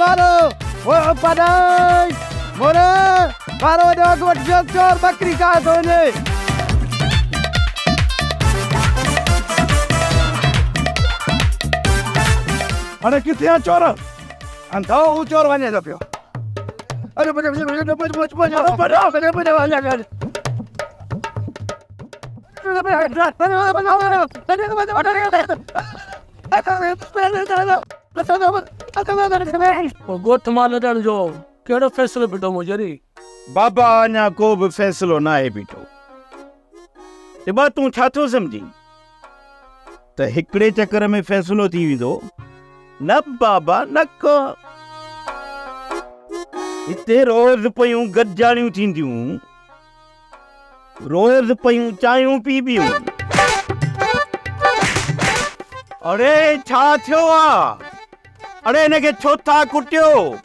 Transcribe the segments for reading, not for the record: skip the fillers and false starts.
वारो वो पढ़ाई मोरे वारो दो चोर बकरी का तो ने अरे किथे चोर अंतो वो चोर वने तो पियो अरे गोठ मां लॾण जो कहिड़ो फ़ैसिलो बीठो मुजरी? बाबा अञा को बि फ़ैसिलो न आहे बीठो। बा तूं छा थो सम्झी त हिकिड़े चकर में फ़ैसिलो थी वेंदो? न बाबा न को। हिते रोज़ पयूं गॾिजाणियूं थींदियूं, रोज़ पयूं चांहियूं पीबियूं। अरे छा थियो आहे? अरे हिनखे छो था कुटियो?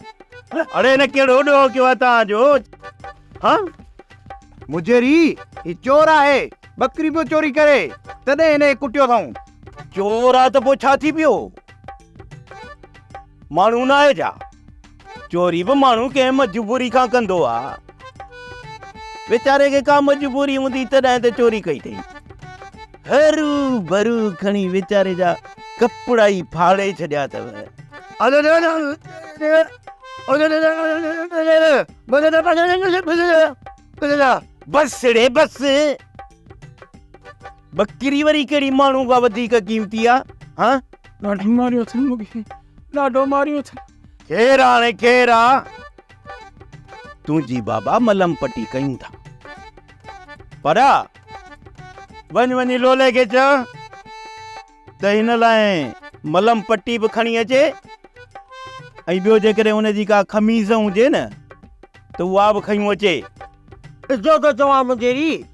अरे हिन कहिड़ो ॾोह कयो आहे तव्हांजो? हाँ मुजेरी ये चोर आहे, बकरी पियो चोरी करे तॾहिं हिन कुटियो अथऊं। चोर आहे त पोइ छा थी पियो? माण्हू न आहे छा? चोरी बि माण्हू कंहिं मजबूरी खां कंदो आहे। वीचारे खे का मजबूरी हूंदी तॾहिं त चोरी कई अथई। हरू भरू खणी वीचारे जा कपिड़ा ई फाड़े छॾिया अथव। बस रे बस। बकरी वरी कहिड़ी माण्हू खां वधीक कीमती आहे? हाँ ॾाढो मारियो अथनि मूंखे, ॾाढो मारियो अथनि। केरु हाणे केरु आहे? तुंहिंजी बाबा मलम पटी कयूं था। पर वञ वञी लोले खे चओ त हिन लाइ मलम पटी बि खणी अचे, ऐं ॿियो जेकॾहिं हुनजी का खमीज़ हुजे न त उहा बि खयूं अचे। जो तो चवां मुजेरी।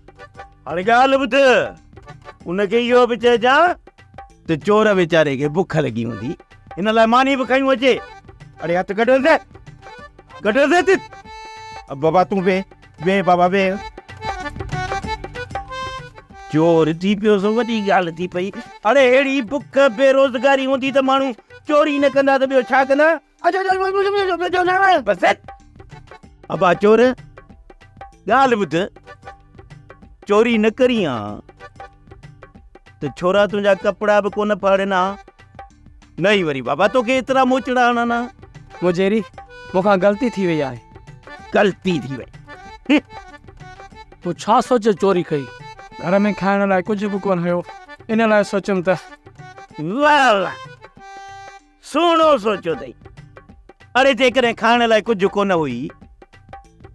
हाणे ॻाल्हि ॿुध, उनखे इहो बि चइजां त चोर वीचारे खे बुख लॻी हूंदी, हिन लाइ मानी बि खयूं अचे। अरे हथ कढो दे, कढो दे। अब बाबा तूं वे बाबा वे। चोर थी पियो सो वॾी ॻाल्हि थी पई। अरे अहिड़ी बुख बेरोज़गारी हूंदी त माण्हू चोरी न कंदा त ॿियो छा कंदा? अबा चोर ॻाल्हि ॿुध, चोरी न करी आ त छोरा तुंहिंजा कपिड़ा बि कोन फाड़ना। नहीं वरी बाबा तोखे एतिरा मोचड़ा हणना। मुजेरी मूंखां ग़लती थी वई आहे। ग़लती थी वई? तूं छा सोचे चोरी कई? घर में खाइण लाइ कुझु बि कोन हुयो, इन लाइ सोचियमि त। वाह सुहिणो सोचियो अथई। अरे जेकॾहिं खाइण लाइ कुझु कोन हुई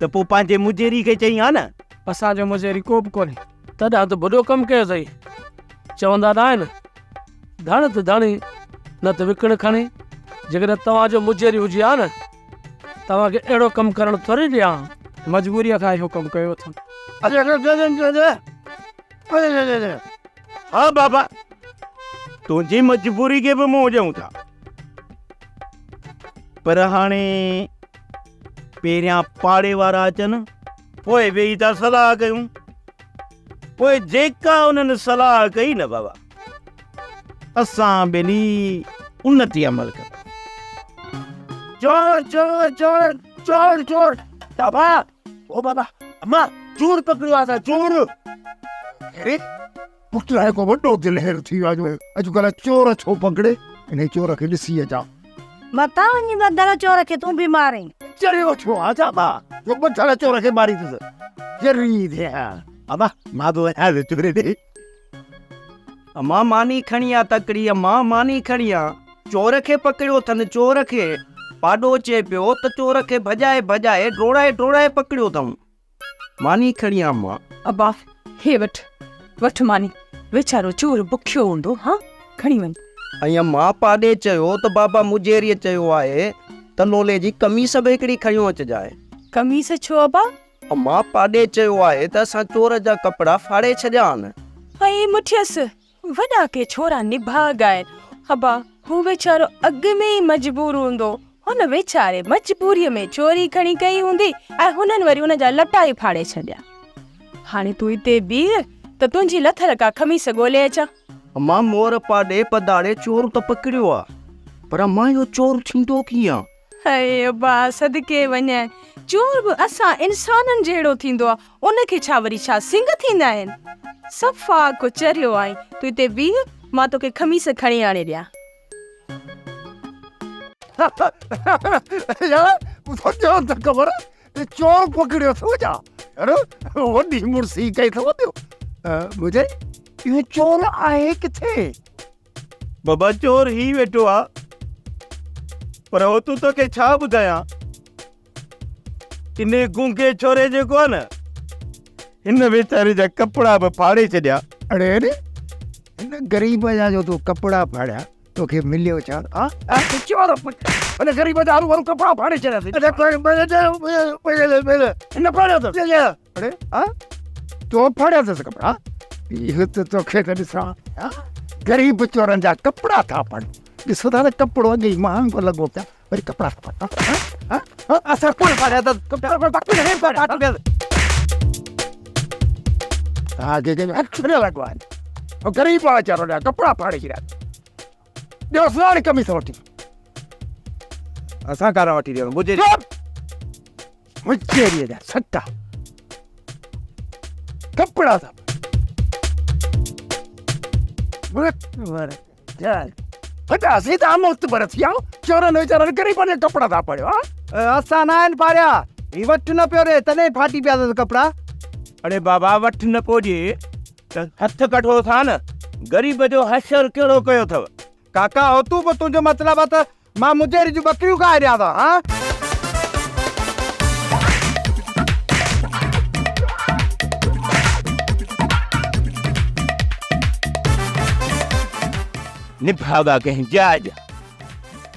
त पोइ पंहिंजे मुजेरी खे चई हा न? असांजो मुजेरी को बि कोन्हे, तॾहिं त वॾो कमु कयो अथई। चवंदा न आहिनि धण त धणी न त विकिण खणी। जेकॾहिं तव्हांजो मुजेरी हुजे हा न, तव्हांखे अहिड़ो कमु करणु थोरी ॾियां। मजबूरीअ खां इहो कमु कयो अथनि। हाँ बाबा तुंहिंजी मजबूरी खे बि मूं ॾियूं था, पर हाणे पहिरियां पाड़े वारा अचनि, पोइ वेही था सलाह कयूं। पोइ जेका उन्हनि सलाह कई न बाबा, असां ॿिन्ही उन ते अमल कर। चोर चोर चोर चोर चोर बाबा ओ बाबा अम्मा चोर पकड़ियो आहे चोर। अरे पुटराए को वॾो दिलहेर थी वियो। अॼुकल्ह चोर छो पकड़े? इन चोर खे ॾिसी अचां। मता वञी बदल चोर खे तूं बि मारे। चरियो छो आहे छा जो बदल चोर खे मारी अथसि? जरी थिया अम्मा मां तो आया चोरे ॾे। अम्मा मानी खणी आ तकड़ी, अम्मा मानी खणी आ। चोर खे पकड़ियो अथनि, चोर खे। पाॾो अचे पियो त चोर खे भॼाए भॼाए डोड़ाए डोड़ाए पकड़ियो अथऊं। मानी खणी आ अम्मा। अब्बा हे वठ मानी, वीचारो चोर बुखियो हूंदो। हाँ खणी वञ। ऐं अम्मा पाॾे चयो त बाबा मुजेरीअ चयो आहे त लोले जी कमीस बि हिकिड़ी खणी अचिजांइ। कमीस छो अब्बा? अम्मा पाॾे चयो आहे त असां चोर जा कपिड़ा फाड़े छॾिया आहिनि। ऐं मुठियसि वॾा के छोरा निभाग आहिनि। अब्बा हू वीचारो अॻु में ई मजबूर हूंदो, हुन वीचारे मजबूरीअ में चोरी खणी कई हूंदी ऐं हुननि वरी हुनजा लटा ई फाड़े छॾिया। हाणे तूं हिते बीह त तुंहिंजी लथल का खमीस ॻोल्हे अचां। अम्मा मोर पाॾे पधारे चोर त पकड़ियो आहे, पर अम्मा इहो चोर थींदो कीअं? हाय अब्बा सदके वञा चोर बि असां इंसाननि जहिड़ो थींदो आहे उनखे छा वरी छा सिंग थींदा आहिनि सफ़ा कुचरियो आई तूं हिते बीह मां तोखे खमीस खणी आणे ॾियां यार सोचो त ख़बर चोर पकड़ियो थो जा अरे वॾी मुर्सी कई अथव थियो मुझे इहो चोर आहे किथे बाबा चोर ही वेठो आ पर हो तूं तोखे छा ॿुधायां इन गूंगे छोरे जेको आहे न हिन वीचारे जा कपिड़ा बि फाड़े छॾिया अरे अरे हिन ग़रीब जा जो तूं कपिड़ा फाड़िया तोखे मिलियो छा चोर अने ग़रीब जा वारो कपिड़ा फाड़े छॾियासीं हिन फाड़ियो अथसि अरे हा तो फाड़िया अथसि कपिड़ा इहो त तोखे त ॾिसां ग़रीब चोरनि जा कपिड़ा था फाड़ ॾिसो था त कपिड़ो अॻे ई महांगो लॻो पिया वरी कपिड़ा था असां कोन फाड़िया त आगे के अक्षर लगवान और गरीब वाला चारों ने कपड़ा फाड़ गिरा जो सारी कमी सोटी असां कारा वठी ॾियो मुझे मुझे ये सट्टा कपड़ा था बर चल पता सीधा मुक्त बरतिया चोरन वेचारन गरीब ने कपड़ा था पड़ियो असां न आहिनि फाड़िया ही वठ न पियो रे तॾहिं फाटी पिया अथसि कपिड़ा अरे बाबा वठ न पोजे त हथ कढो था न ग़रीब जो हशर कहिड़ो कयो अथव काका हो तूं बि तुंहिंजो मतिलबु आहे त मां मुंहिंजे जूं बकरियूं खाए ॾियां था हा निभागा कहीं जाज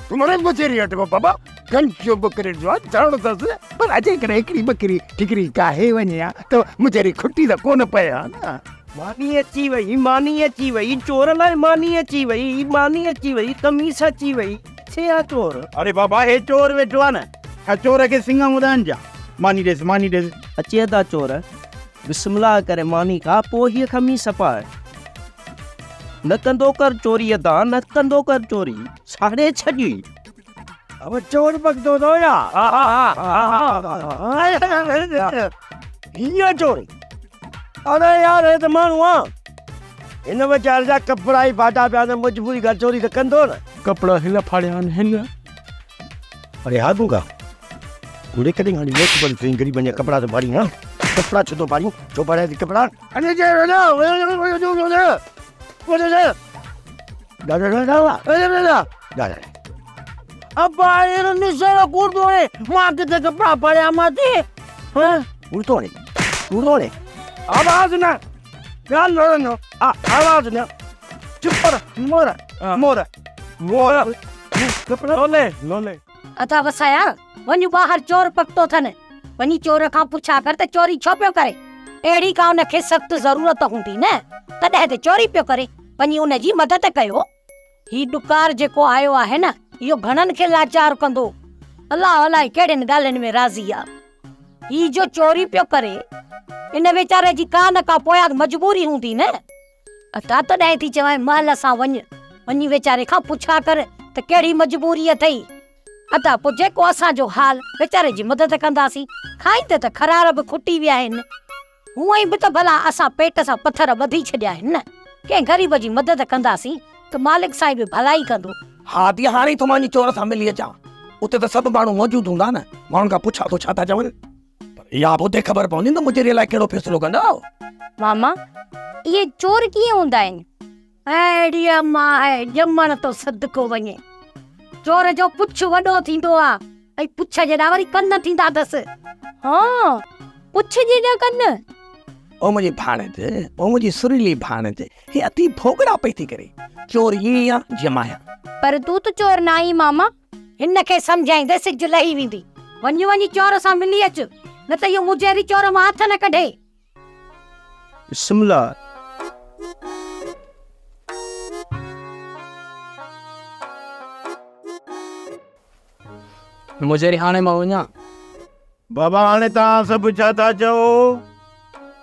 तुम्हारे मुझे हटो बाबा गंजो बकरे जो जान दस पर अजे करे एकड़ी बकरी ठिकरी काहे वनिया तो मुझे खुट्टी द कोन पया ना मानी अची वई चोर लाइ मानी अची वई कमीस अची वई छे आ चोर अरे बाबा हे चोर वेठो आहे न हा चोर खे सिंग मुदान जा मानी ॾेस अचे था चोर बिस्मिल्लाह करे मानी खा पोइ हीअ खमीस पाए न कंदो कर चोरी अदा न कंदो कर चोरी साड़े छॾी अब चोर पकड़ो दो या हीअ चोरी अरे यार हे त माण्हू आहे हिन वीचारे जा कपिड़ा ई फाटा पिया त मजबूरी खां चोरी त कंदो न कपिड़ा हिन फाड़िया आहिनि हिन अरे हा दूंगा कूड़े कॾहिं हाणे लेख बंदि थी ग़रीबनि जा कपिड़ा त पाड़ी हा कपिड़ा छो थो पाड़ियूं छो पाड़िया थी कपिड़ा अने जे दादा अब्बा ये निशा कूदो है मां किते कपड़ा पड़या माते हां उड़ोने आवाज ना गाल नो आवाज ना चुप कर मोरा कपड़ा लोले अता वसाया वञ बाहर चोर पकतो थन वञी चोर खां पुछा कर त चोरी छो पियो करे एड़ी का उनखे सख्त जरूरत हूंदी न तॾहिं त चोरी पियो करे वञी उनजी मदद कयो ही डुकार जेको आयो आहे न इहो घणनि खे लाचार कंदो अलाह अलाए कहिड़नि ॻाल्हियुनि में राज़ी आ ही जो चोरी पियो करे इन वीचारे जी का न का पोयां मजबूरी हूंदी न अता तॾहिं थी चवां महल सां वञी वीचारे खां पुछा कर त कहिड़ी मजबूरी अथई अता पोइ जेको असांजो हाल वीचारे जी मदद कंदासीं खाईंदे त खरार बि खुटी विया आहिनि हूअं ई बि त भला असां पेट सां पथर ॿधी छॾिया आहिनि न कंहिं ग़रीब जी मदद कंदासीं त मालिक साईं बि भलाई कंदो हा ती हाणे तो मानी चोर सां मिली अचां उते त सभु माण्हू मौजूद हूंदा न माण्हुनि खां पुछा तो छा था चवनि पर इहा बि उते ख़बर पवंदी न मुंहिंजे लाइ कहिड़ो फ़ैसिलो कंदा मामा ये चोर कीअं हूंदा आहिनि अहिड़ी मां आहे ॼमण तो सदको वञे चोर जो पुछ वॾो थींदो आहे ऐं पुछ जेॾा वरी कन थींदा अथसि हाँ पुछ जेॾा कन ओ मुंहिंजी भाणेज ओ मुंहिंजी सुरीली भाणेज हे अति भोगड़ा पई थी करे चोर ईअं आहे जीअं मां आहियां पर तूं त चोर न आहीं मामा हिन खे सम्झाईंदे सिज लही वेंदी वञी चोर सां मिली अच न त इहो मुजेरी चोर मां हथ न कढे बिस्मिल्लाह मुझे हाणे मां वञा बाबा हाणे तव्हां सभु छा था चओ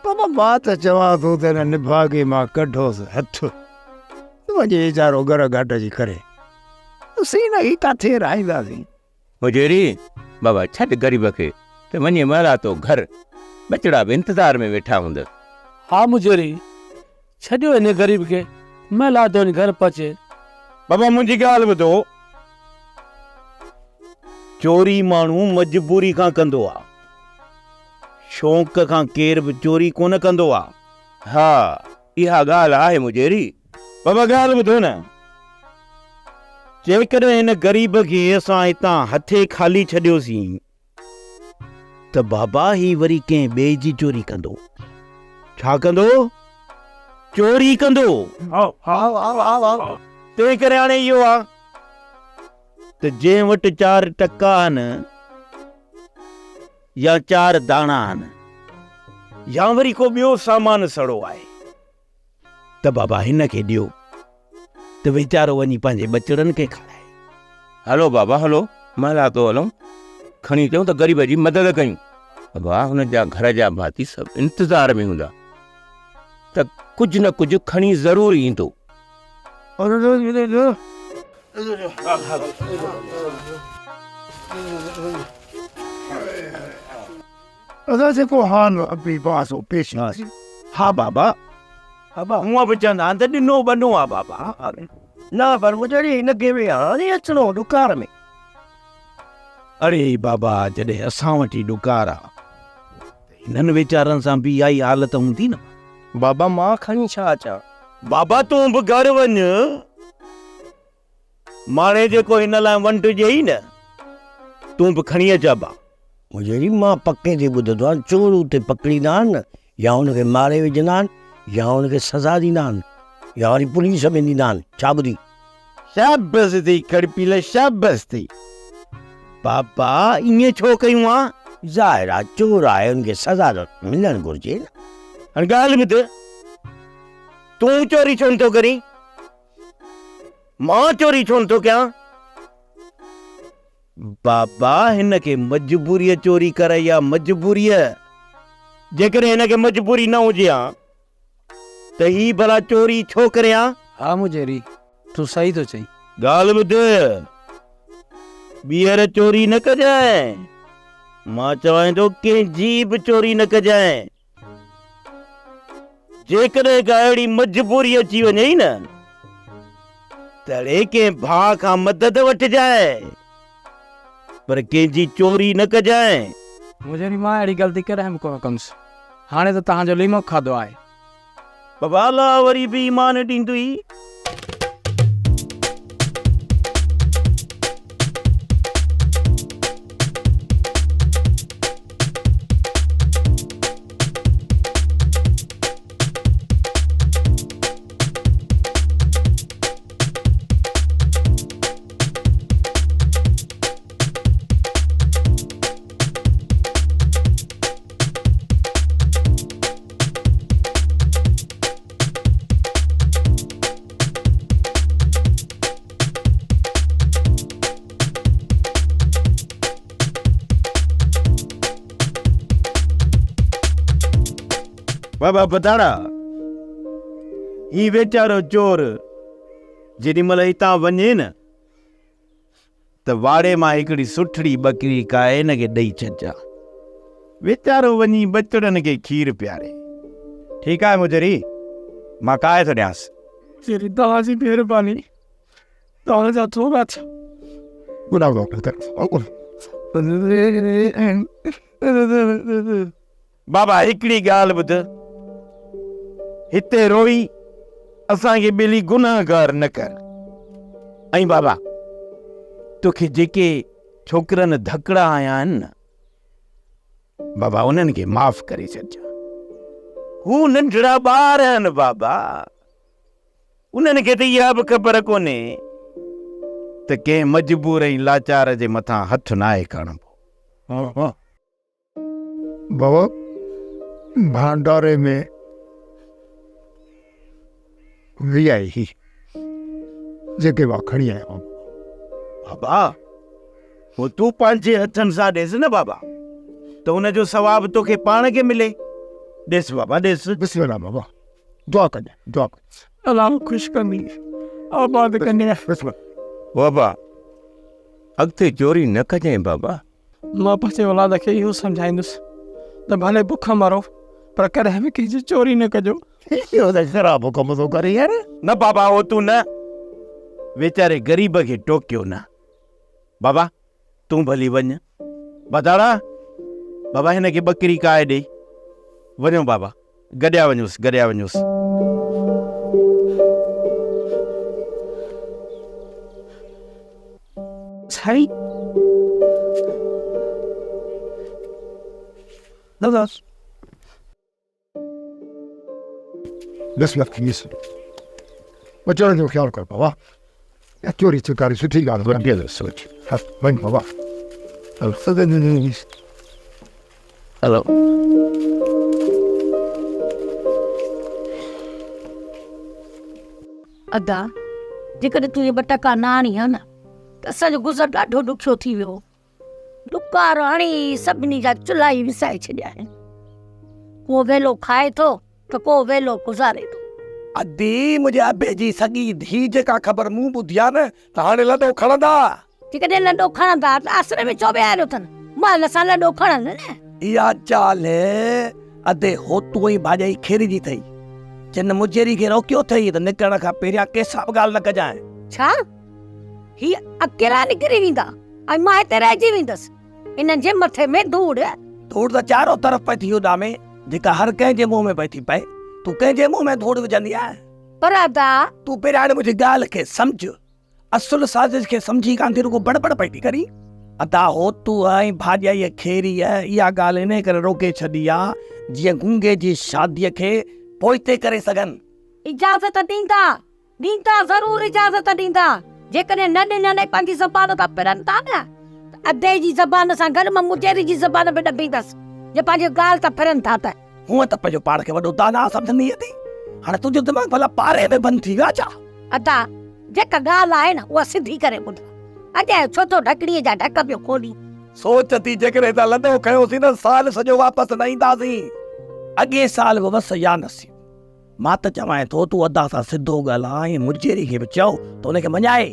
बाबा मां त चवां थो त हिन निभागे मां कढोसि हथ वञे वीचारो घर घाट जी करे सीन ई किथे राईंदासीं मुजेरी बाबा छॾ ग़रीब खे त वञे महिला तो घर बचड़ा बि इंतज़ार में वेठा हूंदा। हा मुजेरी छॾियो हिन ग़रीब खे महिला तो वञी घर पहुचे। बाबा मुंहिंजी ॻाल्हि ॿुधो, चोरी माण्हू मजबूरी खां कंदो आहे, शौक़ खां केर बि चोरी कोन कंदो आहे। हा इहा ॻाल्हि आहे मुजेरी। बाबा ॻाल्हि ॿुधो न, जेकॾहिं हिन ग़रीब खे असां हितां हथे ख़ाली छॾियोसीं त बाबा ही वरी कंहिं ॿिए जी चोरी कंदो। छा कंदो? चोरी कंदो। तंहिं करे हाणे इहो आहे त जंहिं वटि 4 टका आहिनि या 4 दाणा आहिनि या वरी को ॿियो सामान सड़ो आहे त बाबा हिन खे ॾियो त वीचारो वञी पंहिंजे बचड़नि खे खाराए। हलो बाबा हलो, महिला तो हलूं, खणी अचूं त ग़रीब जी मदद कयूं। बाबा हुन जा घर जा भाती सभु इंतज़ार में हूंदा त कुझु न कुझु खणी ज़रूर ईंदो। असां जेको हाल अभी बास हो पेश हा बाबा, हूअं बि चवंदा आहिनि त ॾिनो बनो आहे बाबा। न पर मुजेरी हिनखे बि हाणे अचिणो ॾुकार में। अरे बाबा जॾहिं असां वटि ॾुकार आहे हिननि वीचारनि सां बि इहा ई हालत हूंदी न। बाबा मां खणी छा अचां? बाबा तूं बि घर वञ, माणे जेको हिन लाइ वंट ॾेई न तूं बि खणी अचां बा। मुजेरी मां पके ते ॿुधंदो आहे चोर उते पकड़ींदा आहिनि या हुनखे मारे विझंदा आहिनि या हुनखे सज़ा ॾींदा आहिनि या वरी पुलिस में ॾींदा आहिनि। छा ॿुधी? शाबस थी खड़पील, शाबस थी। बाबा ईअं छो कयूं आहे? ज़ाहिर आहे चोर आहे हुनखे सज़ा मिलणु घुरिजे न। हाणे ॻाल्हि ॿुध, तूं चोरी छो नथो करीं? मां चोरी छो नथो कयां? बाबा हिन खे मजबूरीअ चोरी करे या मजबूरीअ, जेकॾहिं हिन खे मजबूरी न हुजे हा त ही भला चोरी छो करे हा? हा मुजेरी तूं सही थो चई। ॻाल्हि ॿुध, ॿीहर चोरी न कजांइ। मां चवां थो कंहिंजी बि चोरी न कजांइ। जेकॾहिं का अहिड़ी मजबूरी अची वञे न तड़े कंहिं भाउ खां मदद वठिजांइ, पर कंहिंजी चोरी न कजांइ। मुजेरी मां अहिड़ी ग़लती कॾहिं बि कोन कंदुसि। हाणे त तव्हांजो लीमो खाधो आहे। बाबा अलाह वरी बि ईमान ॾींदुई। बाबा बताड़ा, ही वेचारो चोर जेॾी महिल हितां वञे न त वाड़े मां हिकिड़ी सुठड़ी बकरी काए हिन खे ॾेई छॾिजां। वेचारो वञी बचड़नि खे खीर पियारे। ठीकु आहे मुजरी, मां काए थो ॾियांसि। जेरी तव्हांजी महिरबानी, तव्हांजा थोरा थिया। बाबा हिकिड़ी ॻाल्हि ॿुध, हिते रोई असांखे ॿिली गुनाहगार न कर। ऐं बाबा तोखे जेके छोकिरनि धकड़ा आया आहिनि न बाबा उन्हनि खे माफ़ करे छॾिजांइ। हू नंढड़ा ॿार आहिनि बाबा, उन्हनि खे त इहा बि ख़बर कोन्हे त कंहिं मजबूर ऐं लाचार जे मथां हथु नाहे खणबो। बाबा भंडारे में वीआई ही जेके मां खणी आयो बाबा वो तूं पंहिंजे हथनि सां ॾेसि न बाबा, त हुनजो सवाबु तोखे पाण खे मिले। ॾेसि बाबा ॾेसि। बिस्मिल्लाह बाबा, दुआ कजां, दुआ कजां। अलाह ख़ुशि कंदी, आबाद कंदी। बिस्मिल्लाह। बाबा अॻिते चोरी न कजांइ बाबा। मां पंहिंजे औलाद खे इहो सम्झाईंदुसि त भले बुख मरो पर कॾहिं बि कंहिंजी चोरी न कजो। इहो त ख़राबु कमु थो करे यार। न बाबा हो तूं न वेचारे ग़रीब खे टोकियो न। बाबा तूं भली वञ। बदाड़ा बाबा हिन खे ॿकरी काए ॾे। वञो बाबा, गॾिया वञोसि, गॾिया वञोसि। साईं दादा बस खीस बचड़नि जो ख़्यालु कर बाबा। या चोरी चकारी सुठी ॻाल्हि आहे। सोच वञ बाबा। हलो अदा जेकॾहिं तूं इहे 2 टका न आणी हा न त असांजो गुज़र ॾाढो ॾुखियो थी वियो। ॾुकार हणी सभिनी जा चुल्हा ई विसाए छॾिया आहिनि। को वेलो खाए थो त को वेलो गुज़ारे थो। अदी मुंहिंजे अबे जी सॻी धी जेका ख़बर मूं ॿुधी आहे न त हाणे लॾो खणंदा। जेकॾहिं लॾो खणंदा त आसरे में चोबे आयो अथनि। महिल सां लॾो खणनि न। इहा चाल अधे होतू ई भाॼाई खेरिजी अथई। जिन मुजेरी खे रोकियो अथई त निकिरण खां पहिरियां कंहिंसां बि ॻाल्हि न कजांइ। छा ही अकेला निकिरी वेंदा ऐं मां हिते रहिजी वेंदसि? इन्हनि जे मथे में धूड़ धूड़ त चारो तरफ़ पई थी उॾा में, जेका हर कंहिंजे मुंहं में पई थी पए। तूं कंहिंजे मुंहं में धूड़ विझंदी आहे? पर अदा तूं पहिरियां हाणे मुंहिंजी ॻाल्हि खे सम्झ। असुल साज़िश खे सम्झी कान थी, रुगो बड़बड़ पई थी करी। अदा होतू ऐं भाॼाई खेरी इहा ॻाल्हि इन करे रोके छॾी आहे जीअं गुंगे जी शादीअ खे पोइते करे सघनि। इजाज़त ॾींदा ज़रूर इजाज़त ॾींदा। जेकॾहिं न ॾिननि पंहिंजी ज़बान था फिरनि था न त अधे जी ज़बान सां गॾु मां मुजेरी जी ज़बान बि ॾबींदसि जे पंहिंजी ॻाल्हि था फिरनि था त। हूअं त पंहिंजो पाण खे वॾो दाना सम्झंदी थी। हाणे तुंहिंजो दिमाग़ भला पारे में बंदि थी वियो आहे छा? अदा जेका ॻाल्हि आहे न उहा सिधी करे ॿुध। अॼु छो थो ढकड़ीअ जा ढक पियो खोली? सोच थी जेकॾहिं त लॾो खयोसीं न साल सॼो वापसि न ईंदासीं। अॻे साल बि वस या नसीब। मां त चवां थो तूं अदा सां सिधो ॻाल्हाए मुजेरी खे बि चओ त हुनखे मञाए।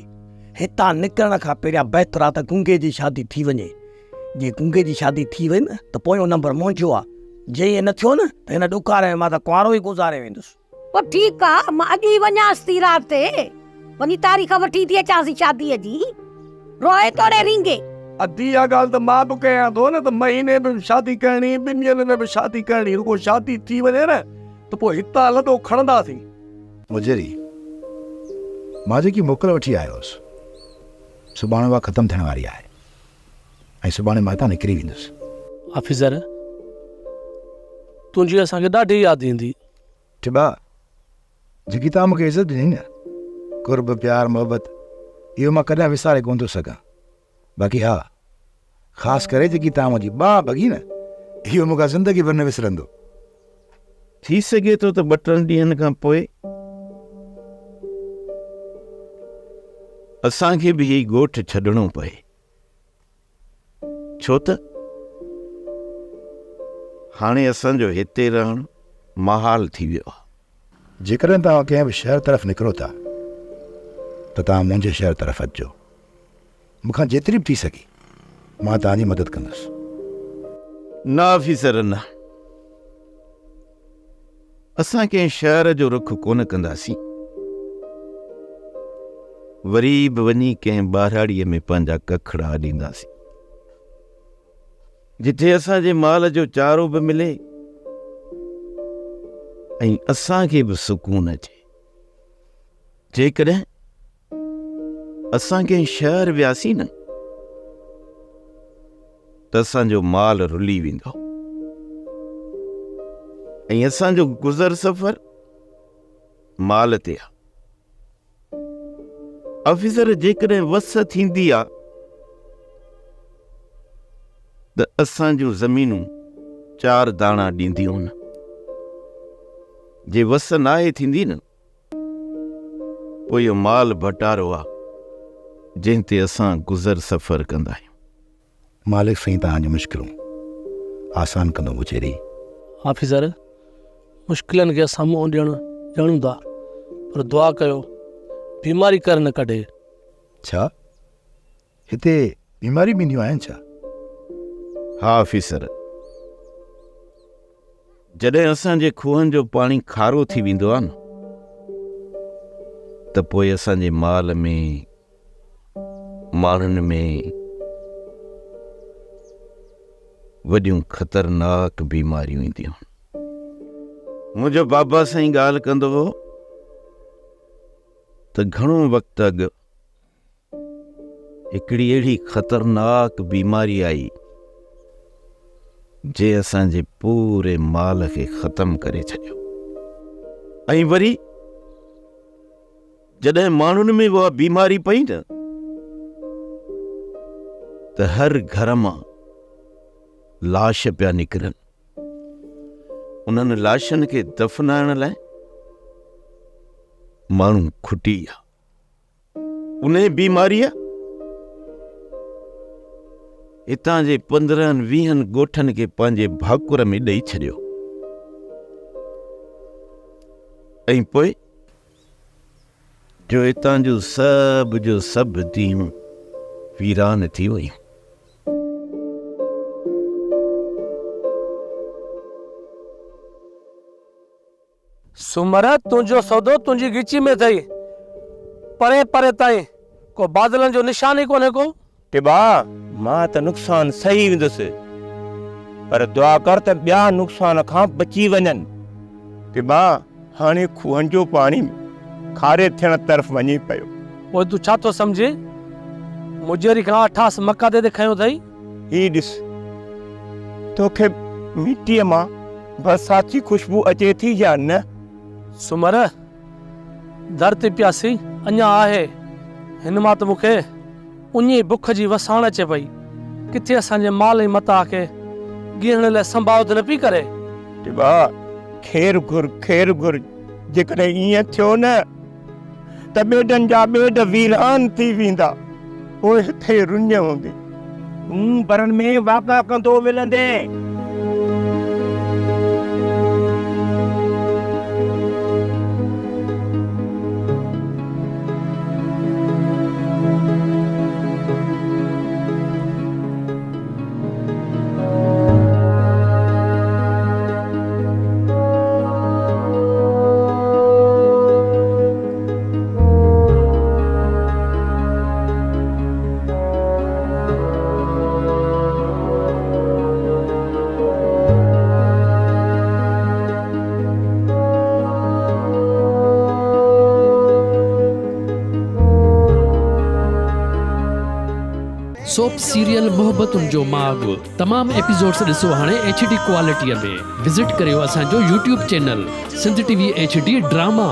हितां निकिरण खां पहिरियां बहितर आहे त गुंगे जी शादी थी वञे। जे गुंगे जी शादी थी वई न त पोयों नंबर मुंहिंजो आहे। जे इहे न थियो न त हिन ॾुकार में मां त कुंवारो ई गुज़ारे वेंदुसि। पोइ ठीकु आहे, मां अॼु ई वञांसि थी राति ते वञी तारीख़ वठी थी अचांसि शादीअ जी। रोए तोड़े रिंगे अधी इहा ॻाल्हि त मां बि कयां थो न त महीने में शादी करणी, 2 ॾींहंनि में बि शादी करणी। रुगो शादी थी वञे न त पोइ हितां लॾो खणंदासीं। मुजेरी मां जेकी मोकल वठी आयो हुउसि सुभाणे उहा ख़तमु थियण वारी आहे ऐं सुभाणे मां हितां निकिरी वेंदुसि। ऑफिसर तुंहिंजी असांखे ॾाढी यादि ईंदी। टिबा जेकी तव्हां मूंखे इज़त ॾिनी न, कुर्ब प्यार मोहबत, इहो मां कॾहिं विसारे कोन थो सघां। बाक़ी हा, ख़ासि करे जेकी तव्हां मुंहिंजी बांह भॻी न, इहो मूंखां ज़िंदगी भर न विसरंदो। थी सघे थो त 2-3 ॾींहंनि खां पोइ असांखे बि हीउ ॻोठु छॾिणो पए, छो त हाणे असांजो हिते रहणु महाल थी वियो आहे। जेकॾहिं तव्हां कंहिं बि शहर तरफ़ निकिरो था त तव्हां मुंहिंजे शहर तरफ़ अचिजो। मूंखां जेतिरी बि थी सघी मां तव्हांजी मदद कंदुसि। न ऑफिसर न, असां कंहिं शहर जो रुख कोन कंदासीं। वरी बि वञी कंहिं ॿारहाड़ीअ में पंहिंजा कखड़ा ॾींदासीं जिथे असांजे माल जो चारो बि मिले ऐं असांखे बि सुकून अचे। जेकॾहिं असां कंहिं शहर वियासीं न त असांजो माल रुली वेंदो ऐं असांजो गुज़र सफ़र माल ते आहे। ऑफिसर जेकॾहिं वस थींदी आहे त असांजूं ज़मीनूं 4 दाणा ॾींदियूं न। जे वस नाहे थींदी न पोइ इहो माल भटारो आहे जंहिं ते असां गुज़र सफ़र कंदा आहियूं। मालिक साईं तव्हांजी मुश्किलूं आसान कंदो मुजेरी। ऑफिसर मुश्किलनि खे असां मुंहुं ॾियणु ॼणूं था, पर दुआ कयो बीमारी कर न कढे। छा हिते बीमारी बि ईंदियूं आहिनि छा? हा ऑफिसर, जॾहिं असांजे खूहनि जो पाणी खारो थी वेंदो आहे न, त पोइ असांजे माल में, माण्हुनि में वॾियूं ख़तरनाक बीमारियूं ईंदियूं। मुंहिंजो बाबा साईं ॻाल्हि कंदो हो त घणो वक़्तु अॻु हिकिड़ी अहिड़ी ख़तरनाक बीमारी आई जे असांजे पूरे माल खे ख़तम करे छॾियो। ऐं वरी जॾहिं माण्हुनि में उहा बीमारी पई न, त हर घर मां लाश पिया निकिरनि। उन्हनि लाशनि खे दफ़नाइण लाइ माण्हू खुटी विया। उन बीमारीअ हितां जे 15-20 ॻोठनि खे पंहिंजे भाकुर में ॾेई छॾियो। ऐं पोइ जो हितां जूं सभु धीअरूं वीरान थी वयूं। सुमर, तुंहिंजो सौदो तुंहिंजी गिची में अथई, परे परे ताईं को बादलनि जो निशान ई कोन्हे को। टिबा, मां त नुक़सान सही वेंदुसि, पर दुआ कर त ॿिया नुक़सान खां बची वञनि। टिबा, हाणे खूहनि जो पाणी खारे थियण तरफ़ वञी पियो। पोइ तूं छा थो सम्झे? मुजेरी खां 28 मक्का ते खयो अथई। ही ॾिस, तोखे मिटीअ मां बरसाती खुशबू अचे थी या न? सुमर, धरती प्यासी अञा आहे, हिन मां त मूंखे उन्ही बुख जी वसाण अचे पई। किथे असांजे माल ई मता खे गिहण लाइ संभावत न पई करे। टिबा, खेर घुर, जेकॾहिं ईअं थियो न त ॿेडनि जा ॿेड वीरान थी वेंदा। पोइ हिते रुञ हूंदी, तूं बरनि में वाका कंदो मिलंदे। सोप सीरियल मोहब्बतुनि जो माग तमाम एपिसोड्स ॾिसो हाणे HD क्वालिटीअ में। विज़िट करियो असांजो YouTube channel Sindh TV HD drama.